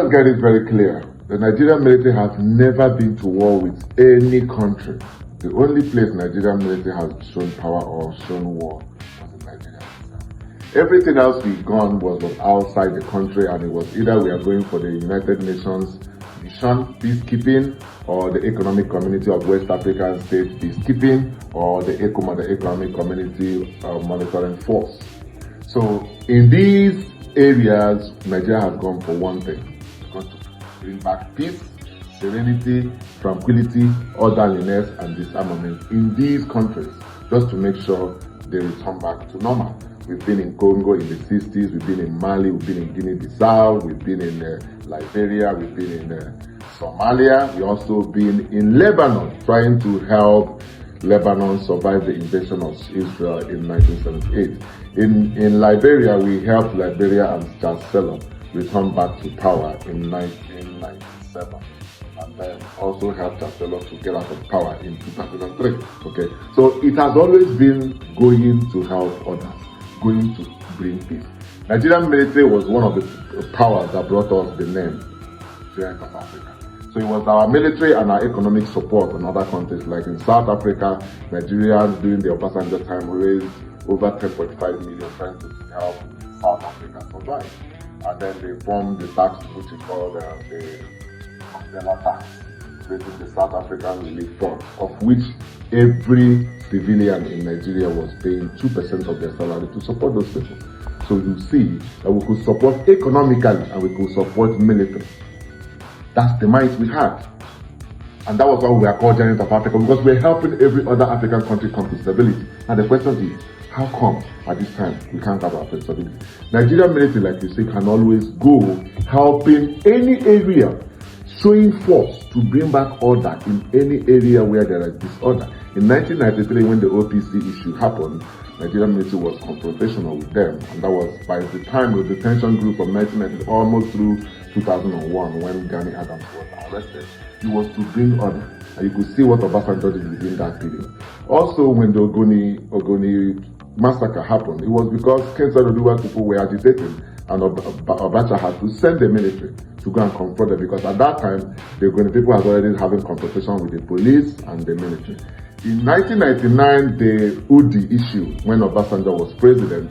us get it very clear. The Nigerian military has never been to war with any country. The only place Nigerian military has shown power or shown war was in Nigeria. Everything else we've gone was outside the country, and it was either we are going for the United Nations mission, peacekeeping, or the Economic Community of West African States, peacekeeping, or the ECOMA, the Economic Community Monitoring Force. So in these areas, Nigeria has gone for one thing: it's going to bring back peace, serenity, tranquility, orderliness, and disarmament in these countries, just to make sure they return back to normal. We've been in Congo in the 60s, we've been in Mali, we've been in Guinea-Bissau, we've been in Liberia, we've been in Somalia, we've also been in Lebanon, trying to help Lebanon survive the invasion of Israel in 1978. In Liberia, we helped Liberia and Chancellor return back to power in 1997. And then also helped Chancellor to get out of power in 2003. Okay, so it has always been going to help others, going to bring peace. Nigerian military was one of the powers that brought us the name Giant of Africa. So it was our military and our economic support in other countries, like in South Africa. Nigerians during the Obasanjo time raised over 10.5 million trying to help South Africa survive. And then they formed the tax, which is called the umbrella tax, creating the South African Relief Fund, of which every civilian in Nigeria was paying 2% of their salary to support those people. So you see that we could support economically and we could support military. That's the might we had. And that was why we are called Giant of Africa, because we're helping every other African country come to stability. And the question is, how come at this time we can't have our stability? Nigerian military, like you say, can always go helping any area, showing force to bring back order in any area where there is disorder. In 1993, when the OPC issue happened, Nigerian military was confrontational with them, and that was by the time the detention group from 1990 almost through 2001 when Gani Adams was arrested. It was to bring order, and you could see what Obasanjo did within that period. Also, when the Ogoni massacre happened, it was because Kensa Oduwa people were agitating, and Abacha had to send the military to go and confront them, because at that time, the Ogoni people had already having confrontation with the police and the military. In 1999, the UDI issue, when Obasanjo was president,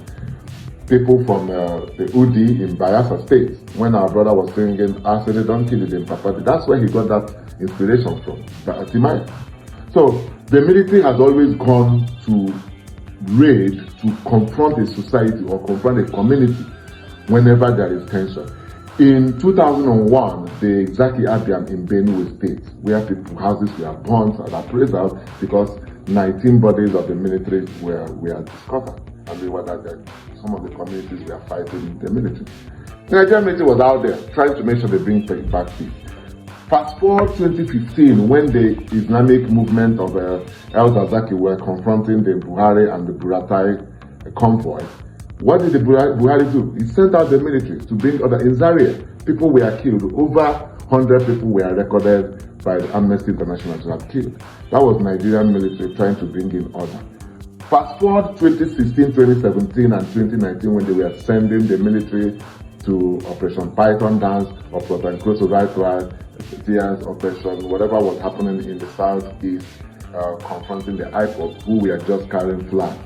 people from the UDI in Bayelsa State, when our brother was singing, I said, don't kill it in Papa, that's where he got that inspiration from, Timaya. So the military has always gone to raid to confront a society or confront a community whenever there is tension. In 2001, the Zaki Abiam in Benue State, where people's houses were burnt and appraisals because 19 bodies of the military were discovered, and they were that some of the communities were fighting the military. The Nigerian military was out there trying to make sure they bring back peace. Fast forward 2015, when the Islamic movement of El Zazaki were confronting the Buhari and the Buratai convoy, what did the Buhari do? He sent out the military to bring order. In Zaria, people were killed. Over 100 people were recorded by the Amnesty International to have killed. That was Nigerian military trying to bring in order. Fast forward 2016, 2017, and 2019, when they were sending the military to Operation Python Dance, Operation Cross Right Tears Operation, whatever was happening in the southeast, confronting the IPOB, who were just carrying flags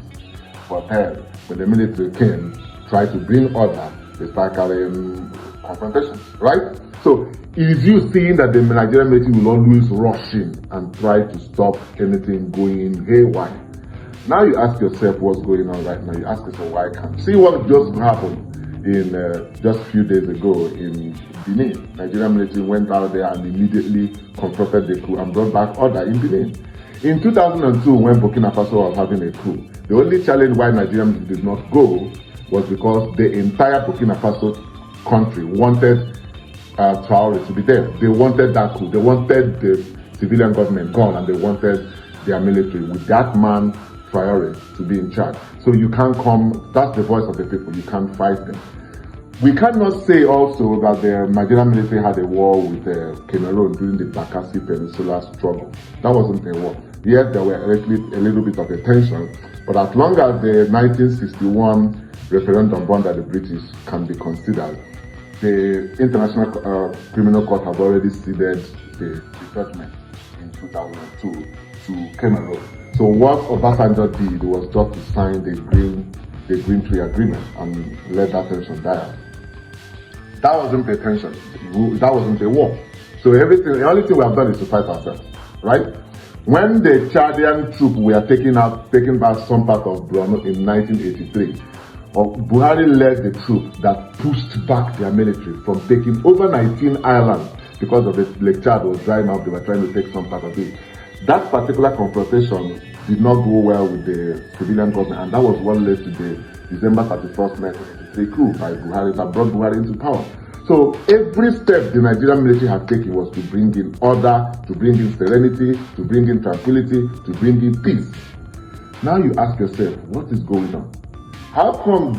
for them. When the military came, tried to bring order, they start carrying confrontations, right? So it is you seeing that the Nigerian military will always rush in and try to stop anything going haywire. Now you ask yourself what's going on right now. You ask yourself why can't. See what just happened in just a few days ago in Benin. Nigerian military went out there and immediately confronted the coup and brought back order in Benin. In 2002, when Burkina Faso was having a coup, the only challenge why Nigeria did not go was because the entire Burkina Faso country wanted Traore to be there. They wanted that coup. They wanted the civilian government gone, and they wanted their military with that man Traore to be in charge. So you can't come, that's the voice of the people, you can't fight them. We cannot say also that the Nigerian military had a war with Cameroon during the Bakassi Peninsula struggle. That wasn't a war. Yes, there were a little bit of a tension, but as long as the 1961 referendum won by the British can be considered, the International Criminal Court have already ceded the judgment in 2002 to Cameroon. So what Obasanjo did was just to sign the Green Tree Agreement and let that tension die out. That wasn't a tension. That wasn't a war. So the only thing we have done is to fight ourselves, right? When the Chadian troops were taking back some part of Borno in 1983, Buhari led the troops that pushed back their military from taking over 19 islands because of the Lake Chad was drying up. They were trying to take some part of it. That particular confrontation did not go well with the civilian government, and that was what led to the December 31st, 1983 coup by Buhari that brought Buhari into power. So every step the Nigerian military has taken was to bring in order, to bring in serenity, to bring in tranquility, to bring in peace. Now you ask yourself, what is going on? How come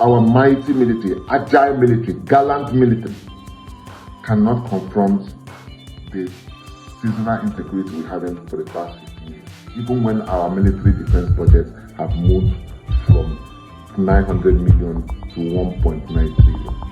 our mighty military, agile military, gallant military, cannot confront the seasonal insecurity we're having for the past 15 years, even when our military defense budgets have moved from 900 million to 1.9 trillion?